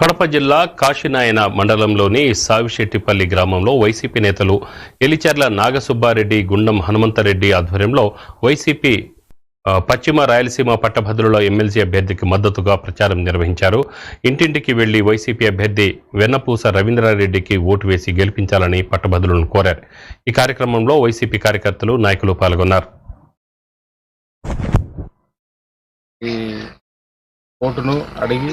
కడప జిల్లా కాశీనాయన మండలంలోని సావిశెట్టిపల్లి గ్రామంలో వైసీపీ నేతలు ఎలిచెర్ల నాగసుబ్బారెడ్డి, గుండం హనుమంతరెడ్డి ఆధ్వర్యంలో వైసీపీ పశ్చిమ రాయలసీమ పట్టభద్రుల ఎమ్మెల్సీ అభ్యర్థికి మద్దతుగా ప్రచారం నిర్వహించారు. ఇంటింటికి వెళ్లి వైసీపీ అభ్యర్థి వెన్నపూస రవీంద్రారెడ్డికి ఓటు వేసి గెలిపించాలని పట్టభద్రులను కోరారు. ఈ కార్యక్రమంలో వైసీపీ కార్యకర్తలు, నాయకులు పాల్గొన్నారు. ఈ ఓటును అడిగి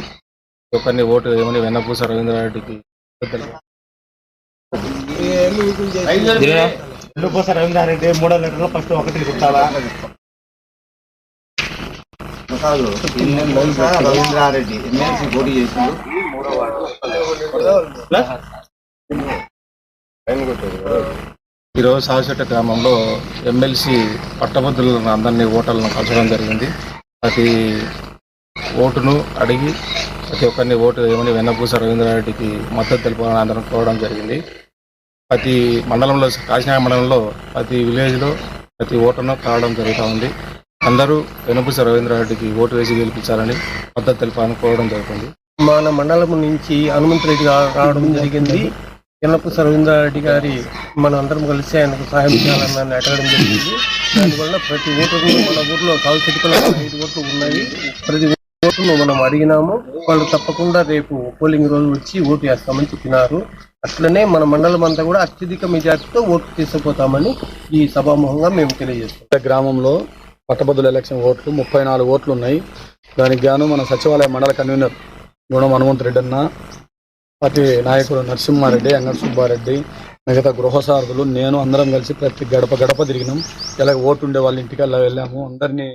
ఒకరిని ఓటు ఏమని వెన్నపూస రవీంద్రారెడ్డికి వెన్నపూస రవీంద్రారెడ్డి 3 లీటర్లు ఫస్ట్ ఒకటి కుట్టాలా. రవీంద్రారెడ్డి ఎమ్మెల్సీ పోటీ చేసిండు. ఈరోజు సావిశెట్ట గ్రామంలో ఎమ్మెల్సీ పట్టభద్రులను అందరినీ ఓటర్లను కలచడం జరిగింది. ప్రతి ఓటును అడిగి ప్రతి ఒక్కరిని ఓటు ఏమని వెన్నపూస రవీంద్రారెడ్డికి మద్దతు తెలుపాలని అందరం కోరడం జరిగింది. ప్రతి మండలంలో, కాశీనాయ మండలంలో ప్రతి విలేజ్లో ప్రతి ఓటును కావడం జరుగుతూ ఉంది. అందరూ వెన్నపూస రవీంద్రారెడ్డికి ఓటు వేసి గెలిపించాలని మద్దతు తెలపాలని కోరడం జరుగుతుంది. మన మండలం నుంచి హనుమంతరెడ్డి రావడం జరిగింది. వెన్నపూస రవీంద్రారెడ్డి గారి మన అందరం కలిసి ఆయనకు సహాయం చేయాలని అడగడం జరిగింది. దానివల్ల ప్రతి ఓటును మన ఊర్లో సావిశెట్టిపల్లి 5 ఓట్లు ఉన్నాయి. ప్రతి ఓటును మనం అడిగినాము. వాళ్ళు తప్పకుండా రేపు పోలింగ్ రోజు వచ్చి ఓటు వేస్తామని చెప్పినారు. అట్లనే మన మండలం అంతా కూడా అత్యధిక మెజార్టీతో ఓటు తీసుకుపోతామని ఈ సభాముఖంగా మేము తెలియజేస్తాం. గ్రామంలో పట్టభద్రుల ఎలక్షన్ ఓట్లు 34 ఓట్లు ఉన్నాయి. దానికి గాను మన సచివాలయ మండల కన్వీనర్ గుణం హనుమంతరెడ్డి అన్న, ప్రతి నాయకులు నరసింహారెడ్డి, అంగడి సుబ్బారెడ్డి, మిగతా గృహసారథులు, నేను అందరం కలిసి ప్రతి గడప తిరిగినాం. ఇలా ఓటు ఉండే వాళ్ళ ఇంటికి వెళ్ళాము. అందరినీ